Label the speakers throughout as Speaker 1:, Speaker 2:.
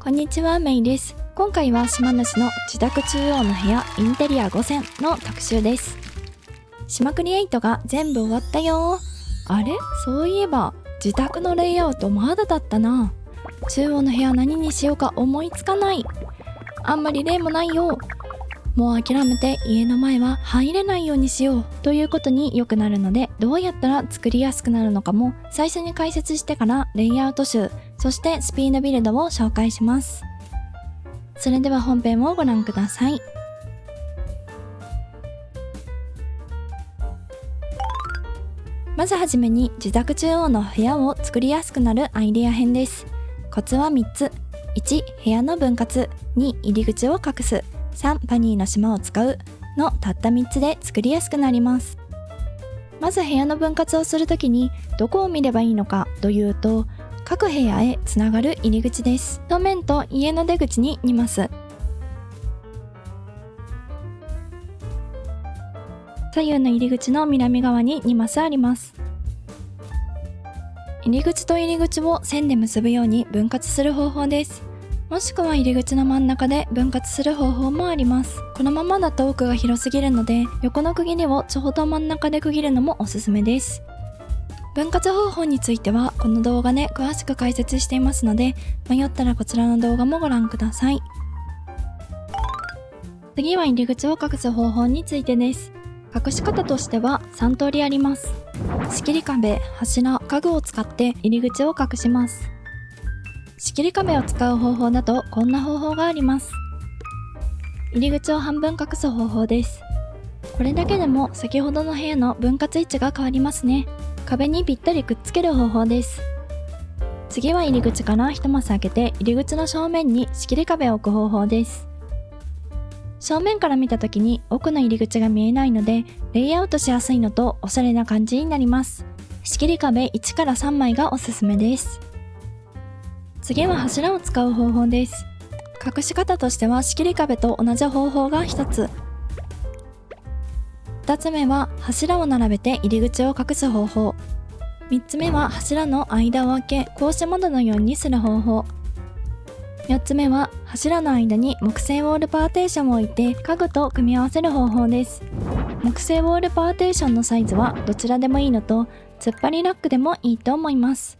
Speaker 1: こんにちは、めいです。今回は島主の自宅中央の部屋インテリア5選の特集です。島クリエイトが全部終わったよ。あれ、そういえば自宅のレイアウトまだだったな。中央の部屋何にしようか思いつかない。あんまり例もないよ。もう諦めて家の前は入れないようにしようということによくなるので、どうやったら作りやすくなるのかも最初に解説してからレイアウト集、そしてスピードビルドを紹介します。それでは本編をご覧ください。まずはじめに自宅中央の部屋を作りやすくなるアイデア編です。コツは3つ。1、部屋の分割。2、入り口を隠す。3、パニーの島を使うのたった3つで作りやすくなります。まず部屋の分割をするときにどこを見ればいいのかというと、各部屋へつながる入り口です。正面と家の出口に2マス。左右の入り口の南側に2マスあります。入り口と入り口を線で結ぶように分割する方法です。もしくは入り口の真ん中で分割する方法もあります。このままだと奥が広すぎるので、横の区切りをちょうど真ん中で区切るのもおすすめです。分割方法についてはこの動画で詳しく解説していますので、迷ったらこちらの動画もご覧ください。次は入り口を隠す方法についてです。隠し方としては3通りあります。仕切り壁、柱、家具を使って入り口を隠します。仕切り壁を使う方法だとこんな方法があります。入り口を半分隠す方法です。これだけでも先ほどの部屋の分割位置が変わりますね。壁にぴったりくっつける方法です。次は入り口から1マス開けて入り口の正面に仕切り壁を置く方法です。正面から見た時に奥の入り口が見えないので、レイアウトしやすいのとおしゃれな感じになります。仕切り壁1から3枚がおすすめです。次は柱を使う方法です。隠し方としては仕切り壁と同じ方法が1つ。2つ目は柱を並べて入り口を隠す方法。3つ目は柱の間を開け格子窓のようにする方法。4つ目は柱の間に木製ウォールパーテーションを置いて家具と組み合わせる方法です。木製ウォールパーテーションのサイズはどちらでもいいのと、突っ張りラックでもいいと思います。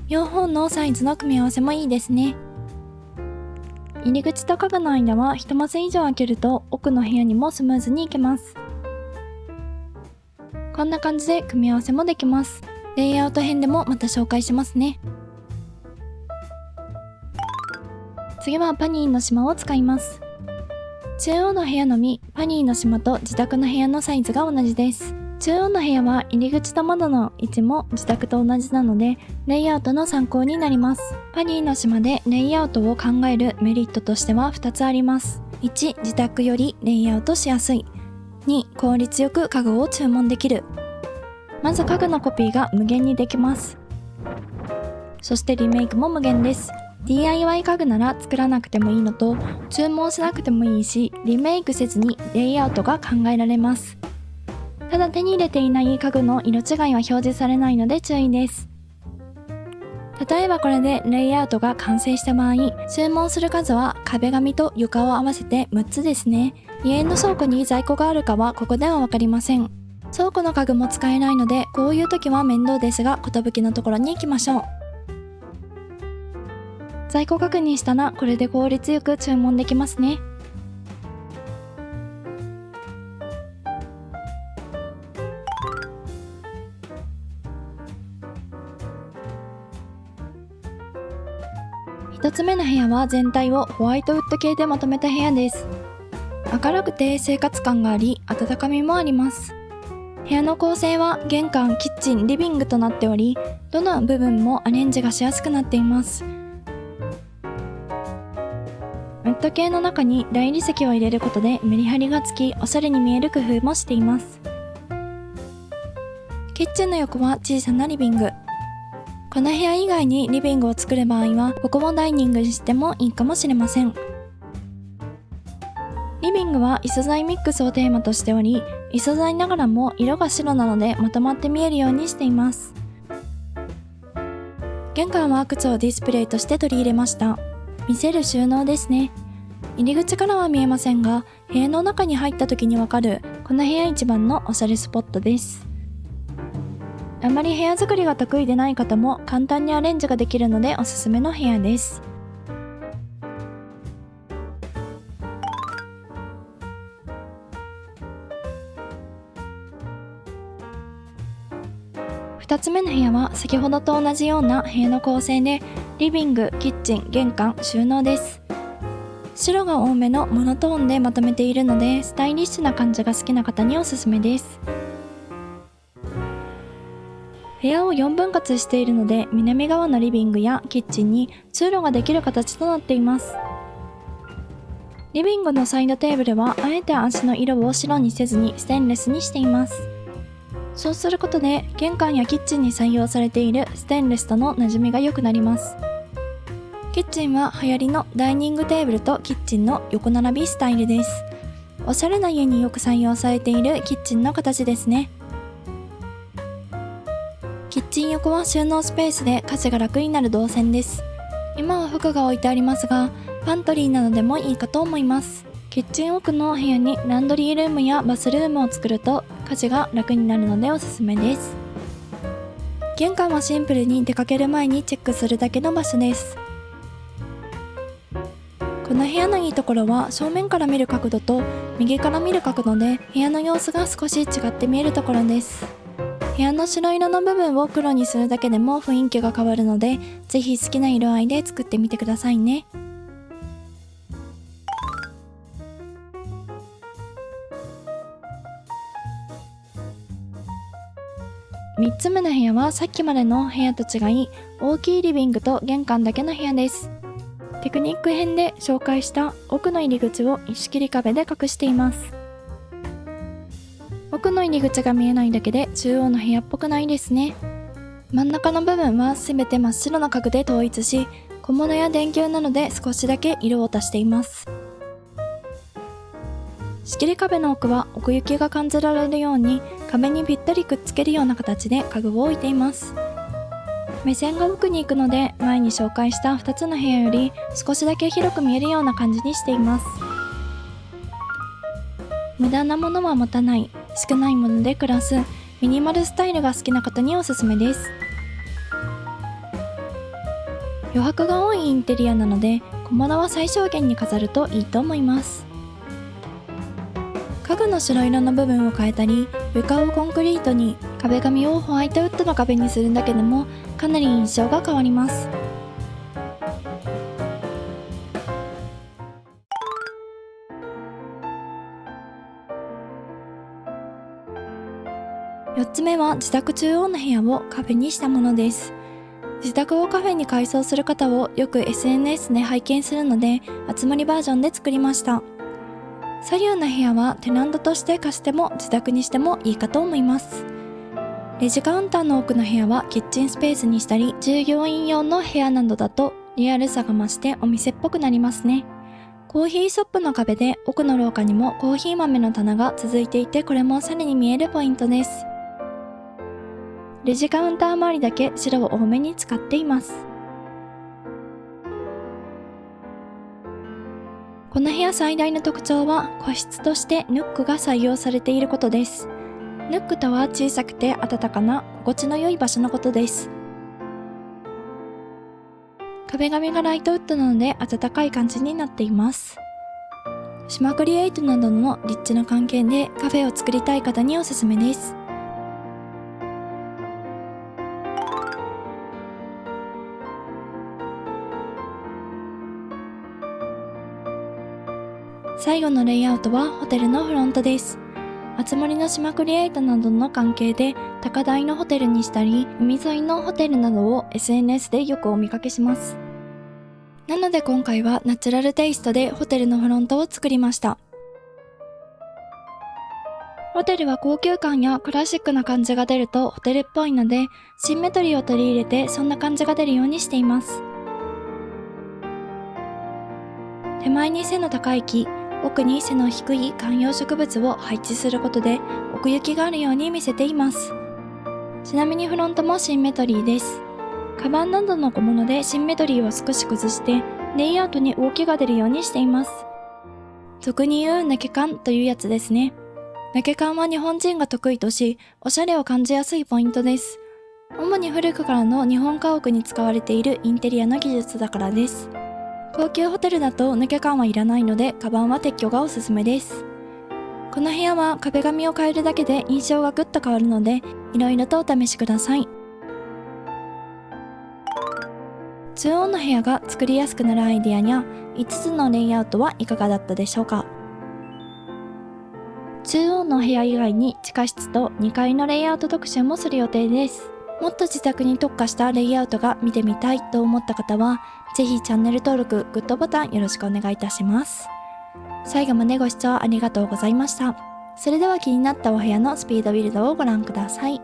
Speaker 1: 両方のサイズの組み合わせもいいですね。入り口と家具の間は1マス以上開けると奥の部屋にもスムーズに行けます。こんな感じで組み合わせもできます。レイアウト編でもまた紹介しますね。次はパニーの島を使います。中央の部屋のみパニーの島と自宅の部屋のサイズが同じです。中央の部屋は入り口と窓の位置も自宅と同じなので、レイアウトの参考になります。パニーの島でレイアウトを考えるメリットとしては2つあります。1、自宅よりレイアウトしやすい。2、効率よく家具を注文できる。まず家具のコピーが無限にできます。そしてリメイクも無限です。DIY 家具なら作らなくてもいいのと、注文しなくてもいいし、リメイクせずにレイアウトが考えられます。ただ手に入れていない家具の色違いは表示されないので注意です。例えばこれでレイアウトが完成した場合、注文する数は壁紙と床を合わせて6つですね。家の倉庫に在庫があるかはここではわかりません。倉庫の家具も使えないので、こういう時は面倒ですが寿のところに行きましょう。在庫確認したらこれで効率よく注文できますね。1つ目の部屋は全体をホワイトウッド系でまとめた部屋です。明るくて生活感があり、温かみもあります。部屋の構成は玄関、キッチン、リビングとなっており、どの部分もアレンジがしやすくなっています。ウッド系の中に大理石を入れることでメリハリがつき、おしゃれに見える工夫もしています。キッチンの横は小さなリビング。この部屋以外にリビングを作る場合は、ここをダイニングにしてもいいかもしれません。リビングは異素材ミックスをテーマとしており、異素材ながらも色が白なのでまとまって見えるようにしています。玄関は靴をディスプレイとして取り入れました。見せる収納ですね。入り口からは見えませんが、部屋の中に入った時にわかるこの部屋一番のおしゃれスポットです。あまり部屋作りが得意でない方も簡単にアレンジができるのでおすすめの部屋です。2つ目の部屋は先ほどと同じような部屋の構成で、リビング、キッチン、玄関、収納です。白が多めのモノトーンでまとめているので、スタイリッシュな感じが好きな方におすすめです。部屋を4分割しているので、南側のリビングやキッチンに通路ができる形となっています。リビングのサイドテーブルはあえて足の色を白にせずにステンレスにしています。そうすることで玄関やキッチンに採用されているステンレスとの馴染みが良くなります。キッチンは流行りのダイニングテーブルとキッチンの横並びスタイルです。おしゃれな家によく採用されているキッチンの形ですね。キッチン横は収納スペースで家事が楽になる動線です。今は服が置いてありますが、パントリーなどでもいいかと思います。キッチン奥の部屋にランドリールームやバスルームを作ると家事が楽になるのでおすすめです。玄関はシンプルに出かける前にチェックするだけの場所です。この部屋のいいところは正面から見る角度と右から見る角度で部屋の様子が少し違って見えるところです。部屋の白色の部分を黒にするだけでも雰囲気が変わるので、ぜひ好きな色合いで作ってみてくださいね。3つ目の部屋はさっきまでの部屋と違い、大きいリビングと玄関だけの部屋です。テクニック編で紹介した奥の入り口を石切り壁で隠しています。奥の入り口が見えないだけで中央の部屋っぽくないですね。真ん中の部分はすべて真っ白な家具で統一し、小物や電球などで少しだけ色を足しています。仕切り壁の奥は奥行きが感じられるように壁にぴったりくっつけるような形で家具を置いています。目線が奥に行くので、前に紹介した2つの部屋より少しだけ広く見えるような感じにしています。無駄なものは持たない、少ないもので暮らすミニマルスタイルが好きな方におすすめです。余白が多いインテリアなので、小物は最小限に飾るといいと思います。家具の白色の部分を変えたり、床をコンクリートに、壁紙をホワイトウッドの壁にするだけでもかなり印象が変わります。4つ目は自宅中央の部屋をカフェにしたものです。自宅をカフェに改装する方をよく SNS で拝見するので、集まりバージョンで作りました。左右の部屋はテナントとして貸しても自宅にしてもいいかと思います。レジカウンターの奥の部屋はキッチンスペースにしたり、従業員用の部屋などだとリアルさが増してお店っぽくなりますね。コーヒーショップの壁で奥の廊下にもコーヒー豆の棚が続いていて、これもおしゃれに見えるポイントです。レジカウンター周りだけ白を多めに使っています。この部屋最大の特徴は個室としてヌックが採用されていることです。ヌックとは小さくて暖かな心地の良い場所のことです。壁紙がライトウッドなので暖かい感じになっています。島クリエイトなどの立地の関係でカフェを作りたい方におすすめです。最後のレイアウトはホテルのフロントです。あつ森の島クリエイトなどの関係で高台のホテルにしたり、海沿いのホテルなどを SNS でよくお見かけします。なので今回はナチュラルテイストでホテルのフロントを作りました。ホテルは高級感やクラシックな感じが出るとホテルっぽいので、シンメトリーを取り入れてそんな感じが出るようにしています。手前に背の高い木、奥に背の低い観葉植物を配置することで奥行きがあるように見せています。ちなみにフロントもシンメトリーです。カバンなどの小物でシンメトリーを少し崩してレイアウトに動きが出るようにしています。俗に言う抜け感というやつですね。抜け感は日本人が得意とし、おしゃれを感じやすいポイントです。主に古くからの日本家屋に使われているインテリアの技術だからです。高級ホテルだと抜け感はいらないので、カバンは撤去がおすすめです。この部屋は壁紙を変えるだけで印象がぐっと変わるので、いろいろとお試しください。中央の部屋が作りやすくなるアイデアや5つのレイアウトはいかがだったでしょうか。中央の部屋以外に地下室と2階のレイアウト特集もする予定です。もっと自宅に特化したレイアウトが見てみたいと思った方は、ぜひチャンネル登録、グッドボタンよろしくお願いいたします。最後までご視聴ありがとうございました。それでは気になったお部屋のスピードビルドをご覧ください。